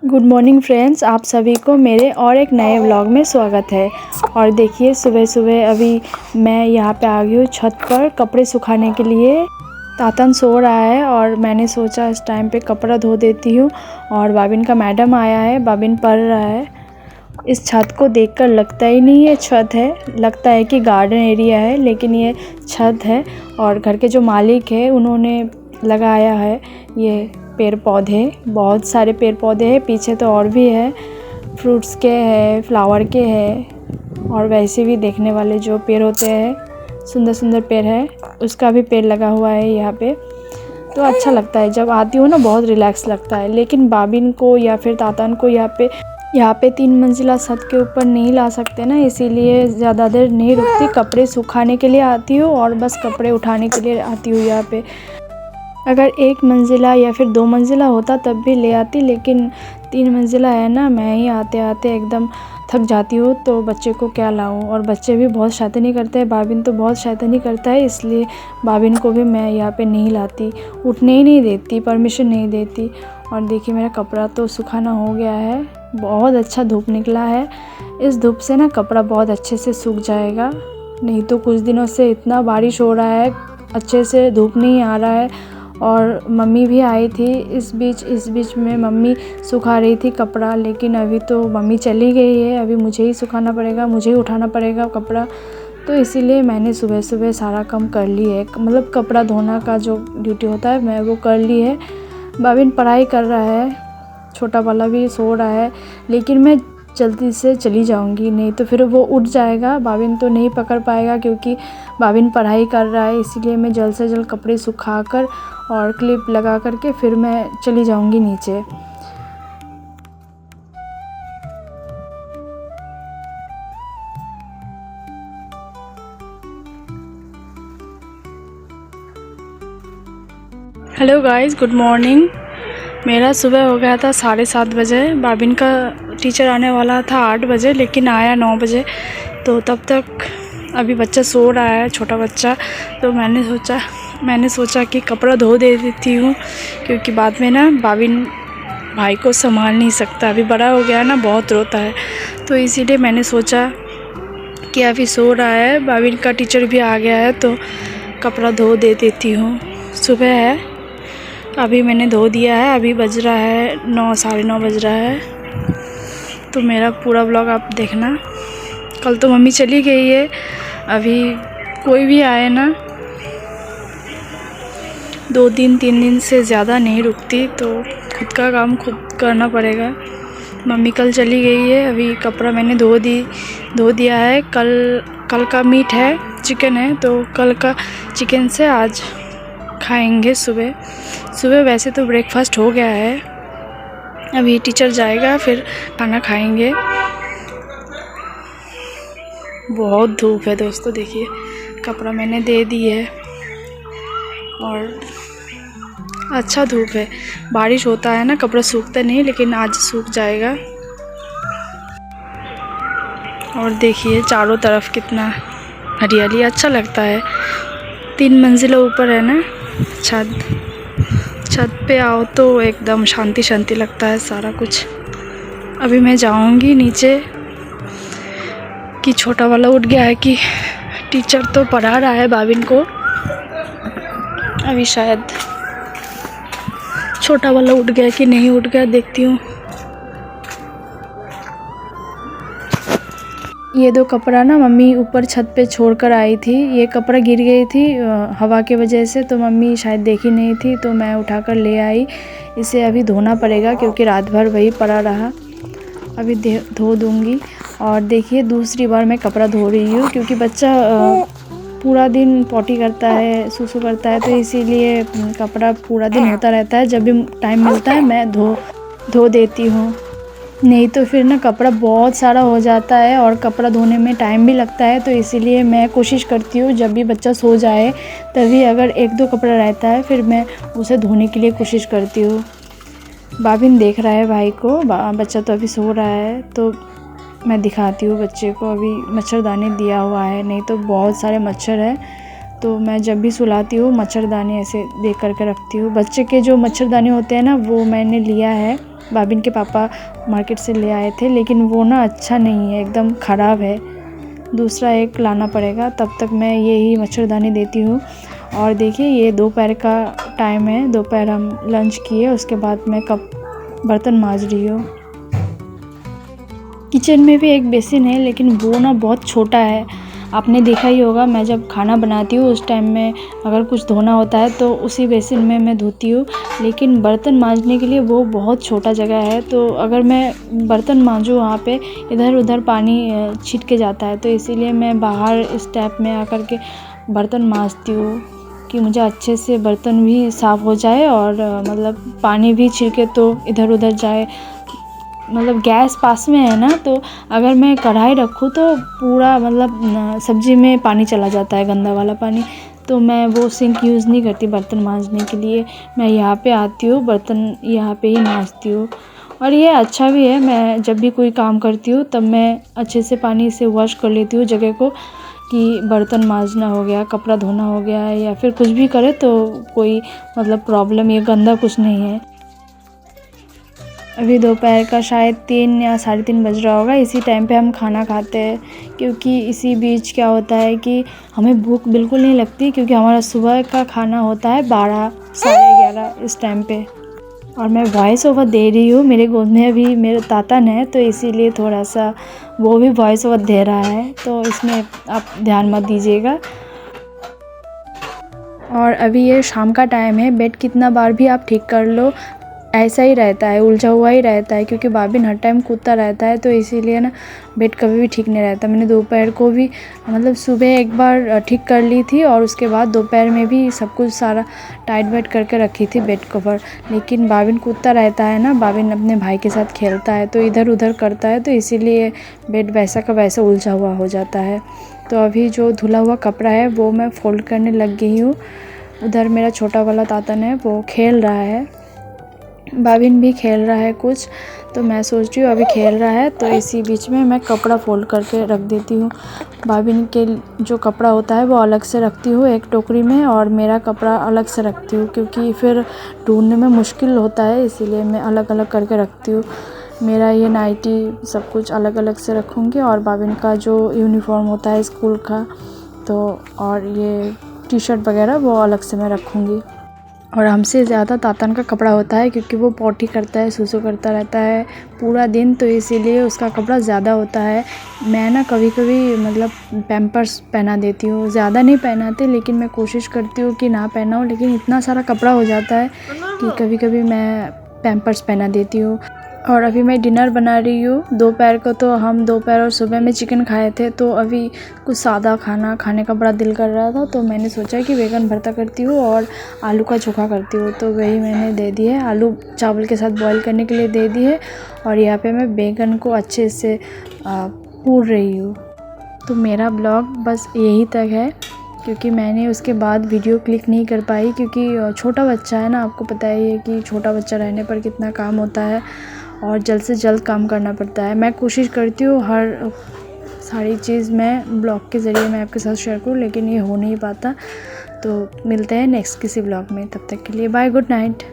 Good morning friends, आप सभी को मेरे और एक नए व्लॉग में स्वागत है। और देखिए सुबह सुबह अभी मैं यहाँ पे आ गई हूँ छत पर कपड़े सुखाने के लिए। तातन सो रहा है और मैंने सोचा इस टाइम पे कपड़ा धो देती हूँ। और बाबिन का मैडम आया है, बाबिन पढ़ रहा है। इस छत को देखकर लगता ही नहीं ये छत है, लगता है कि गार्डन एरिया है, लेकिन ये छत है। और घर के जो मालिक है उन्होंने लगाया है ये पेड़ पौधे, बहुत सारे पेड़ पौधे हैं। पीछे तो और भी है, फ्रूट्स के हैं, फ्लावर के हैं, और वैसे भी देखने वाले जो पेड़ होते हैं, सुंदर सुंदर पेड़ है, उसका भी पेड़ लगा हुआ है यहाँ पे। तो अच्छा लगता है, जब आती हूँ ना बहुत रिलैक्स लगता है। लेकिन बाबिन को या फिर तातन को यहाँ पे 3 मंजिला छत के ऊपर नहीं ला सकते ना, इसीलिए ज़्यादा देर नहीं रुकती। कपड़े सुखाने के लिए आती हूँ और बस कपड़े उठाने के लिए आती हूँ यहाँ पे। अगर 1 मंजिला या फिर 2 मंजिला होता तब भी ले आती, लेकिन 3 मंजिला है ना, मैं ही आते आते एकदम थक जाती हूँ, तो बच्चे को क्या लाऊं। और बच्चे भी बहुत शैतानी करते हैं, बाबिन तो बहुत शैतानी करता है, इसलिए बाबिन को भी मैं यहाँ पे नहीं लाती, उठने ही नहीं देती, परमिशन नहीं देती। और देखिए मेरा कपड़ा तो सुखाना हो गया है, बहुत अच्छा धूप निकला है। इस धूप से ना कपड़ा बहुत अच्छे से सूख जाएगा, नहीं तो कुछ दिनों से इतना बारिश हो रहा है, अच्छे से धूप नहीं आ रहा है। और मम्मी भी आई थी इस बीच में मम्मी सुखा रही थी कपड़ा, लेकिन अभी तो मम्मी चली गई है, अभी मुझे ही सुखाना पड़ेगा, मुझे ही उठाना पड़ेगा कपड़ा। तो इसीलिए मैंने सुबह सुबह सारा काम कर ली है, मतलब कपड़ा धोना का जो ड्यूटी होता है मैं वो कर ली है। बाबिन पढ़ाई कर रहा है, छोटा वाला भी सो रहा है, लेकिन मैं जल्दी से चली जाऊंगी, नहीं तो फिर वो उठ जाएगा, बाबिन तो नहीं पकड़ पाएगा, क्योंकि बाबिन पढ़ाई कर रहा है। इसीलिए मैं जल्द से जल्द कपड़े सुखाकर और क्लिप लगा करके फिर मैं चली जाऊंगी नीचे। Hello guys, good morning. मेरा सुबह हो गया था 7:30 बजे। बाबिन का टीचर आने वाला था 8 बजे, लेकिन आया 9 बजे। तो तब तक अभी बच्चा सो रहा है, छोटा बच्चा। तो मैंने सोचा कि कपड़ा धो दे देती हूँ, क्योंकि बाद में ना बाबिन भाई को संभाल नहीं सकता, अभी बड़ा हो गया ना, बहुत रोता है। तो इसीलिए मैंने सोचा कि अभी सो रहा है, बाबिन का टीचर भी आ गया है, तो कपड़ा धो दे देती हूँ। सुबह है, अभी मैंने धो दिया है, अभी बज रहा है 9, साढ़े 9 बज रहा है। तो मेरा पूरा व्लॉग आप देखना। कल तो मम्मी चली गई है, अभी कोई भी आए ना 2 दिन 3 दिन से ज़्यादा नहीं रुकती, तो खुद का काम खुद करना पड़ेगा। मम्मी कल चली गई है, अभी कपड़ा मैंने धो दिया है। कल का मीट है, चिकन है, तो कल का चिकन से आज खाएंगे सुबह। वैसे तो ब्रेकफास्ट हो गया है, अभी टीचर जाएगा फिर खाना खाएंगे। बहुत धूप है दोस्तों, देखिए कपड़ा मैंने दे दी है और अच्छा धूप है। बारिश होता है ना, कपड़ा सूखता नहीं, लेकिन आज सूख जाएगा। और देखिए चारों तरफ कितना हरियाली, अच्छा लगता है। 3 मंजिला ऊपर है ना छत पे आओ तो एकदम शांति शांति लगता है सारा कुछ। अभी मैं जाऊंगी नीचे कि छोटा वाला उठ गया है, कि टीचर तो पढ़ा रहा है बाबिन को, अभी शायद छोटा वाला उठ गया कि नहीं उठ गया, देखती हूँ। ये 2 कपड़ा ना मम्मी ऊपर छत पे छोड़ कर आई थी, ये कपड़ा गिर गई थी हवा की वजह से, तो मम्मी शायद देखी नहीं थी, तो मैं उठाकर ले आई। इसे अभी धोना पड़ेगा, क्योंकि रात भर वही पड़ा रहा। अभी धो दूँगी। और देखिए दूसरी बार मैं कपड़ा धो रही हूँ, क्योंकि बच्चा पूरा दिन पॉटी करता है, सुसु करता है, तो इसीलिए कपड़ा पूरा दिन होता रहता है। जब भी टाइम मिलता है मैं धो देती हूँ, नहीं तो फिर ना कपड़ा बहुत सारा हो जाता है और कपड़ा धोने में टाइम भी लगता है। तो इसीलिए मैं कोशिश करती हूँ जब भी बच्चा सो जाए तभी अगर 1-2 कपड़ा रहता है, फिर मैं उसे धोने के लिए कोशिश करती हूँ। बाबिन देख रहा है भाई को, बच्चा तो अभी सो रहा है, तो मैं दिखाती हूँ बच्चे को। अभी मच्छरदानी दिया हुआ है, नहीं तो बहुत सारे मच्छर है, तो मैं जब भी सुलाती हूँ मच्छरदानी ऐसे दे करके रखती हूँ। बच्चे के जो मच्छरदानी होते हैं ना, वो मैंने लिया है बाबिन के पापा मार्केट से ले आए थे, लेकिन वो ना अच्छा नहीं है, एकदम ख़राब है। दूसरा एक लाना पड़ेगा। तब तक मैं यही मच्छरदानी देती हूँ। और देखिए ये दोपहर का टाइम है, दोपहर हम लंच किए, उसके बाद मैं बर्तन मांज रही हूँ। किचन में भी एक बेसिन है, लेकिन वो ना बहुत छोटा है। आपने देखा ही होगा, मैं जब खाना बनाती हूँ उस टाइम में अगर कुछ धोना होता है तो उसी बेसिन में मैं धोती हूँ, लेकिन बर्तन मांजने के लिए वो बहुत छोटा जगह है। तो अगर मैं बर्तन मांजूँ वहाँ पे इधर उधर पानी छिट के जाता है, तो इसीलिए मैं बाहर इस टैप में आकर के बर्तन मांजती हूँ कि मुझे अच्छे से बर्तन भी साफ़ हो जाए और मतलब पानी भी छिड़के तो इधर उधर जाए। मतलब गैस पास में है ना, तो अगर मैं कढ़ाई रखूँ तो पूरा मतलब सब्ज़ी में पानी चला जाता है, गंदा वाला पानी। तो मैं वो सिंक यूज़ नहीं करती बर्तन मांजने के लिए। मैं यहाँ पे आती हूँ, बर्तन यहाँ पे ही मांजती हूँ। और ये अच्छा भी है, मैं जब भी कोई काम करती हूँ तब मैं अच्छे से पानी से वॉश कर लेती हूँ जगह को, कि बर्तन मांजना हो गया, कपड़ा धोना हो गया, या फिर कुछ भी करे तो कोई मतलब प्रॉब्लम, ये गंदा कुछ नहीं है। अभी दोपहर का शायद 3 या 3:30 बज रहा होगा। इसी टाइम पे हम खाना खाते हैं, क्योंकि इसी बीच क्या होता है कि हमें भूख बिल्कुल नहीं लगती, क्योंकि हमारा सुबह का खाना होता है 12 साढ़े 11 इस टाइम पे। और मैं वॉइस ओवर दे रही हूँ, मेरे गोद में अभी मेरे तातन है, तो इसीलिए थोड़ा सा वो भी वॉइस ओवर दे रहा है, तो इसमें आप ध्यान मत दीजिएगा। और अभी ये शाम का टाइम है, बेड कितना बार भी आप ठीक कर लो ऐसा ही रहता है, उलझा हुआ ही रहता है, क्योंकि बाबिन हर टाइम कूदता रहता है, तो इसीलिए ना बेड कभी भी ठीक नहीं रहता। मैंने दोपहर को भी मतलब सुबह एक बार ठीक कर ली थी, और उसके बाद दोपहर में भी सब कुछ सारा टाइट वाइट करके रखी थी बेड कवर। लेकिन बाबिन कूदता रहता है ना, बाबिन अपने भाई के साथ खेलता है, तो इधर उधर करता है, तो इसीलिए बेड वैसा का वैसा उलझा हुआ हो जाता है। तो अभी जो धुला हुआ कपड़ा है वो मैं फ़ोल्ड करने लग गई हूँ। उधर मेरा छोटा वाला तातन है, वो खेल रहा है, बाबिन भी खेल रहा है कुछ, तो मैं सोच रही हूँ अभी खेल रहा है तो इसी बीच में मैं कपड़ा फ़ोल्ड करके रख देती हूँ। बाबिन के जो कपड़ा होता है वो अलग से रखती हूँ एक टोकरी में, और मेरा कपड़ा अलग से रखती हूँ, क्योंकि फिर ढूंढने में मुश्किल होता है, इसीलिए मैं अलग अलग करके रखती हूँ। मेरा ये नाइटी सब कुछ अलग अलग से रखूँगी, और बाबिन का जो यूनिफॉर्म होता है स्कूल का, तो और ये टी शर्ट वगैरह वो अलग से मैं रखूँगी। और हमसे ज़्यादा तातन का कपड़ा होता है, क्योंकि वो पॉटी करता है, सुसु करता रहता है पूरा दिन, तो इसीलिए उसका कपड़ा ज़्यादा होता है। मैं ना कभी कभी मतलब पैम्पर्स पहना देती हूँ, ज़्यादा नहीं पहनाती, लेकिन मैं कोशिश करती हूँ कि ना पहनाऊँ, लेकिन इतना सारा कपड़ा हो जाता है कि कभी कभी मैं पैम्पर्स पहना देती हूँ। और अभी मैं डिनर बना रही हूँ। दोपहर को तो हम दोपहर और सुबह में चिकन खाए थे, तो अभी कुछ सादा खाना खाने का बड़ा दिल कर रहा था, तो मैंने सोचा कि बैगन भरता करती हूँ और आलू का चोखा करती हूँ, तो वही मैंने दे दी है। आलू चावल के साथ बॉईल करने के लिए दे दी है, और यहाँ पे मैं बैगन को अच्छे से पूर रही हूँ। तो मेरा ब्लॉग बस यही तक है, क्योंकि मैंने उसके बाद वीडियो क्लिक नहीं कर पाई, क्योंकि छोटा बच्चा है ना, आपको पता ही है कि छोटा बच्चा रहने पर कितना काम होता है, और जल्द से जल्द काम करना पड़ता है। मैं कोशिश करती हूँ हर सारी चीज़ मैं ब्लॉग के ज़रिए मैं आपके साथ शेयर करूँ, लेकिन ये हो नहीं पाता। तो मिलते हैं नेक्स्ट किसी ब्लॉग में, तब तक के लिए बाय, गुड नाइट।